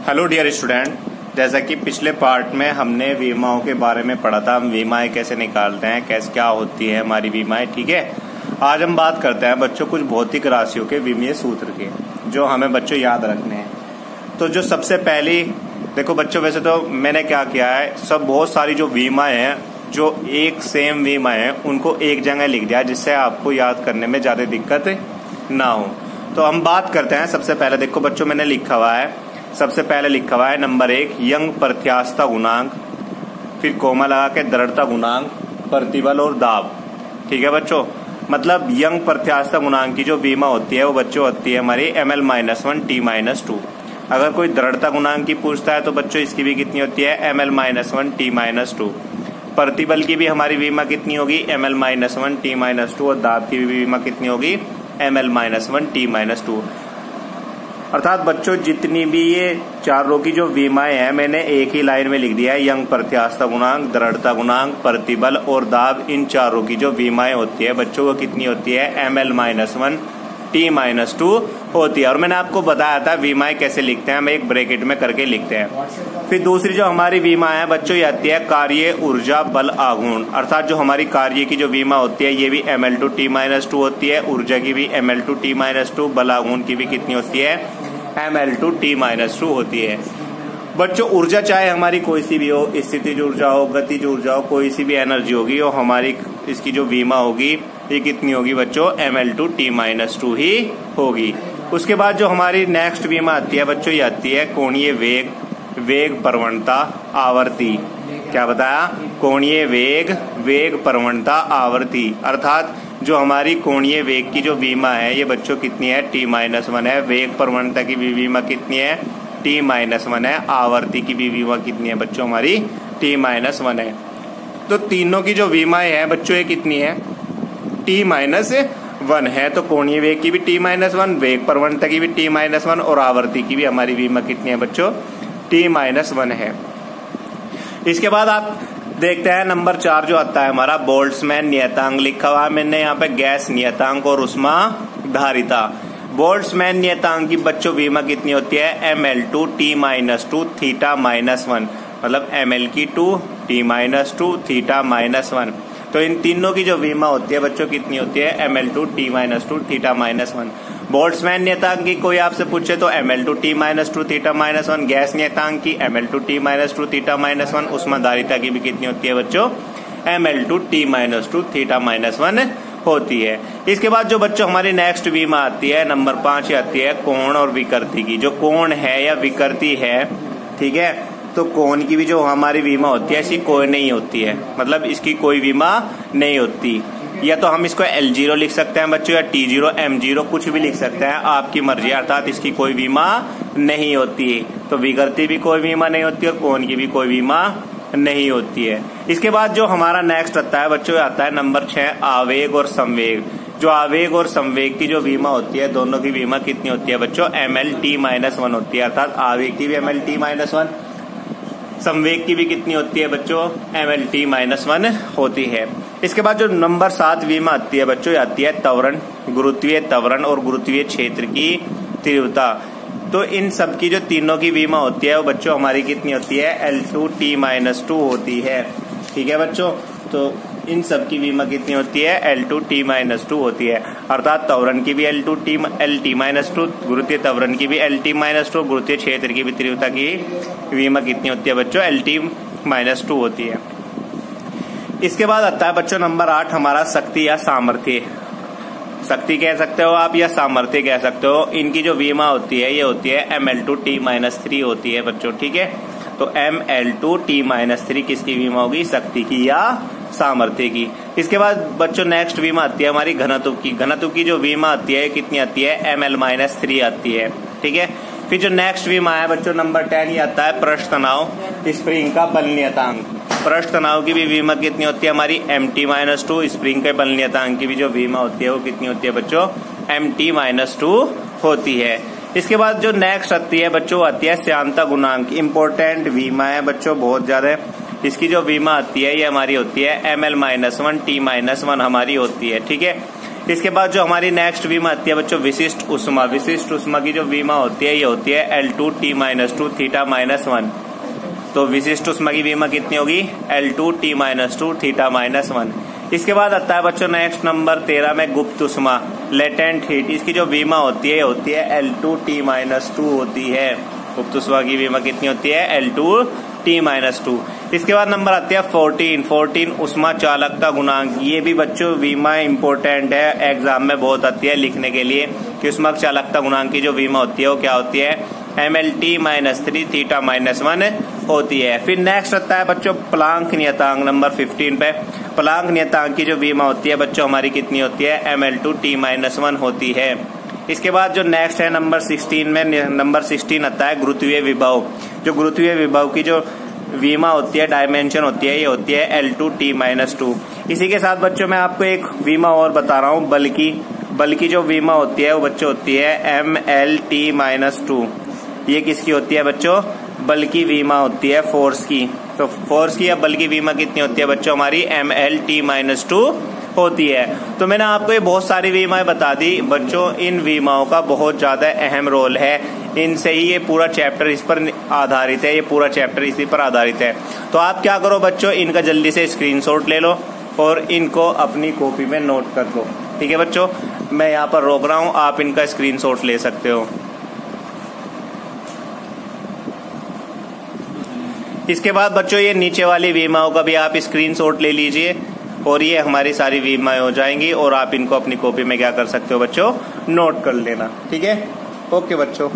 Hello dear student, जैसा कि पिछले पार्ट में हमने विमाओं के बारे में पढ़ा था। हम विमाएं कैसे निकालते हैं, कैसे क्या होती है हमारी विमाएं। ठीक है, आज हम बात करते हैं बच्चों कुछ भौतिक राशियों के विमीय सूत्र के, जो हमें बच्चों याद रखने हैं। तो जो सबसे पहली देखो बच्चों, वैसे तो मैंने क्या किया है, सब बहुत सारी जो विमाएं हैं, जो एक सेम विमाएं हैं, उनको एक जगह लिख दिया जिससे आपको याद करने में ज्यादा दिक्कत ना हो। तो हम बात करते हैं। सबसे पहले देखो बच्चों, मैंने लिखा हुआ है, सबसे पहले लिखा हुआ है नंबर 1 यंग प्रत्यास्थता गुणांक, फिर कोमा लगा के दृढ़ता गुणांक, प्रतिबल और दाब। ठीक है बच्चों, मतलब यंग प्रत्यास्थता गुणांक की जो विमा होती है वो बच्चों होती है हमारी ml-1 t-2। अगर कोई दृढ़ता गुणांक की पूछता है तो बच्चों इसकी भी कितनी होती है ml-1 t-2। प्रतिबल की भी हमारी विमा कितनी होगी ml-1 t-2, और दाब की भी विमा कितनी होगी ml-1 t-2। अर्थात बच्चों जितनी भी ये चारों की जो विमाएं हैं मैंने एक ही लाइन में लिख दिया है। यंग प्रत्यास्थता गुणांक, दृढ़ता गुणांक, प्रतिबल और दाब, इन चारों की जो विमाएं होती है बच्चों वो कितनी होती है ml-1 t-2 होती है। और मैंने आपको बताया था विमाएं कैसे लिखते हैं, हम एक ब्रैकेट में करके लिखते हैं। फिर दूसरी जो हमारी विमा है बच्चों ये आती है कार्य ऊर्जा बल आघूर्ण। अर्थात जो हमारी कार्य की जो विमा होती है ये भी ml2 t-2 होती है, ऊर्जा की भी ml2 t-2, बल आघूर्ण की भी कितनी होती है ml2 t-2 होती है। बच्चों ऊर्जा चाहे हमारी कोई सी भी हो, स्थितिज ऊर्जा हो, गतिज ऊर्जा हो, कोई सी भी एनर्जी होगी, वो हमारी इसकी जो विमा होगी ये कितनी होगी बच्चों ml2 t-2 ही होगी। उसके बाद जो हमारी नेक्स्ट विमा आती है बच्चों ये आती है कोणीय वेग, वेग प्रवणता, आवर्ती। क्या बताया? कोणीय वेग, वेग प्रवणता, आवर्ती। अर्थात जो हमारी कोणीय वेग की जो विमा है ये बच्चों कितनी है t-1 है। वेग प्रवणता की भी विमा कितनी है t-1 है। आवर्ती की भी विमा कितनी है बच्चों हमारी t-1 है। तो तीनों की जो विमाएं है बच्चों ये कितनी है t-1 है। तो कोणीय वेग की भी t-1, वेग प्रवणता की भी t-1 और आवर्ती की भी हमारी विमा कितनी है बच्चों t-1 है। इसके बाद आप देखते हैं नंबर 4 जो आता है हमारा बोल्ट्जमैन नियतांक। लिखा हुआ है मैंने यहाँ पे गैस नियतांक और उष्मा धारिता। बोल्ट्जमैन नियतांक की बच्चों विमा कितनी होती है ml2 t-2 θ-1, मतलब ml की 2 t-2 θ-1। तो इन तीनों की जो विमा होती है बच्चों कितनी होती है ml2 t-2 θ-1। बोल्ट्जमैन नियतांक की कोई आपसे पूछे तो ml2 t-2 θ-1, गैस नियतांक की ml2 t-2 θ-1, उष्माधारिता की भी कितनी होती है बच्चों ml2 t-2 θ-1 होती है। इसके बाद जो बच्चों हमारी नेक्स्ट विमा आती है नंबर 5 आती है कोण और विकृति की। जो कोण है या विकृति है, ठीक है, तो कोण की भी जो हमारी विमा होती है इसकी कोई नहीं होती है, मतलब इसकी कोई विमा नहीं होती। या तो हम इसको L0 लिख सकते हैं बच्चों, या T0, M0 कुछ भी लिख सकते हैं, आपकी मर्जी। अर्थात इसकी कोई बीमा नहीं होती है। तो विकृति भी कोई बीमा नहीं होती और कोण की भी कोई बीमा नहीं होती है। इसके बाद जो हमारा नेक्स्ट आता है बच्चों आता है नंबर 6 आवेग और संवेग। जो आवेग और संवेग की जो बीमा होती है दोनों की बीमा कितनी होती है बच्चों ml-1 होती है। अर्थात आवेग की भी ml-1, संवेग की भी कितनी होती है बच्चों ml-1 होती है। इसके बाद जो नंबर 7 विमा आती है बच्चों आती है त्वरण, गुरुत्वीय त्वरण और गुरुत्वीय क्षेत्र की तीव्रता। तो इन सब की जो तीनों की विमा होती है वो बच्चों हमारी कितनी होती है L2 t-2 होती है। ठीक है बच्चों, तो इन सब की विमा कितनी होती है L2 t-2 होती है। अर्थात त्वरण की भी L2 t-2, गुरुत्वीय त्वरण की भी L-2, गुरुत्वीय क्षेत्र की भी तीव्रता की विमा कितनी होती है बच्चों L-2 होती है। इसके बाद आता है बच्चों नंबर 8 हमारा शक्ति या सामर्थ्य। शक्ति कह सकते हो आप या सामर्थ्य कह सकते हो। इनकी जो विमा होती है ये होती है ml2 t-3 होती है बच्चों। ठीक है, तो ml2 t-3 किसकी विमा होगी? शक्ति की या सामर्थ्य की। इसके बाद बच्चों नेक्स्ट विमा आती है हमारी घनत्व की। घनत्व की जो विमा आती है कितनी आती है ml-3 आती है। ठीक है, फिर जो नेक्स्ट विमा है बच्चों नंबर 10 ये आता है पृष्ठ तनाव, स्प्रिंग का बल नियतांक। पृष्ठ तनाव की भी विमा कितनी होती है हमारी mt-2, स्प्रिंग के बल नियतांक की भी जो विमा होती है वो कितनी होती है बच्चों mt-2 होती है। इसके बाद जो नेक्स्ट आती है बच्चों आती है श्यानता गुणांक। इम्पोर्टेंट विमा है बच्चों बहुत ज्यादा। इसकी जो विमा आती है ये हमारी होती है ml-1 t-1 हमारी होती है। ठीक है, इसके बाद जो हमारी नेक्स्ट वीमा आती है बच्चों विशिष्ट उष्मा। विशिष्ट उष्मा की जो वीमा होती है ये होती है L2T-2 θ-1। तो विशिष्ट उष्मा की वीमा कितनी होगी L2T-2 θ-1। इसके बाद आता है बच्चों नेक्स्ट नंबर 13 में गुप्त उष्मा लेटेंट हीट। इसकी जो वीमा होती है L2T-2 होती है। गुप्त उष्मा की वीमा कितनी होती है L2T-2। इसके बाद नंबर आते हैं 14 उष्मा चालकता गुणांक। ये भी बच्चों वीमा इंपोर्टेंट है, एग्जाम में बहुत आती है लिखने के लिए कि उष्मा चालकता गुणांक की जो वीमा होती है वो क्या होती है ML-T-3 θ-1 होती है। फिर नेक्स्ट आता है बच्चों प्लांक नियतांक नंबर 15 पे। प्लांक नियतांक की जो वीमा होती है बच्चों हमारी कितनी होती है ML2T-1 होती है। इसके बाद जो नेक्स्ट है नंबर 16 में नंबर 16 आता है गुरुत्वीय विभव। जो गुरुत्वीय विभव की जो वीमा होती है डायमेंशन होती है ये होती है L2T-2। इसी के साथ बच्चों मैं आपको एक वीमा और बता रहा हूँ बल की जो वीमा होती है वो बच्चों होती है ML-T-2। ये किसकी होती है बच्चों बल की वीमा होती है फोर्स की। तो फोर्स की या बल की वीमा कितनी होती है बच्चों हमारी ML-T-2 होती है। तो मैंने आपको ये बहुत सारी वीमाएं बता दी बच्चों। इन वीमाओं का बहुत ज्यादा अहम रोल है, इनसे ही ये पूरा चैप्टर इस पर आधारित है, ये पूरा चैप्टर इसी पर आधारित है। तो आप क्या करो बच्चों इनका जल्दी से स्क्रीनशॉट ले लो और इनको अपनी कॉपी में नोट कर लो। ठीक है बच्चों, मैं यहाँ पर रोक रहा हूँ, आप इनका स्क्रीनशॉट ले सकते हो। इसके बाद बच्चों ये नीचे वाली वीमाओं का भी आप स्क्रीनशॉट ले लीजिए और ये हमारी सारी वीमाएं हो जाएंगी और आप इनको अपनी कॉपी में क्या कर सकते हो बच्चों नोट कर लेना। ठीक है, ओके बच्चों।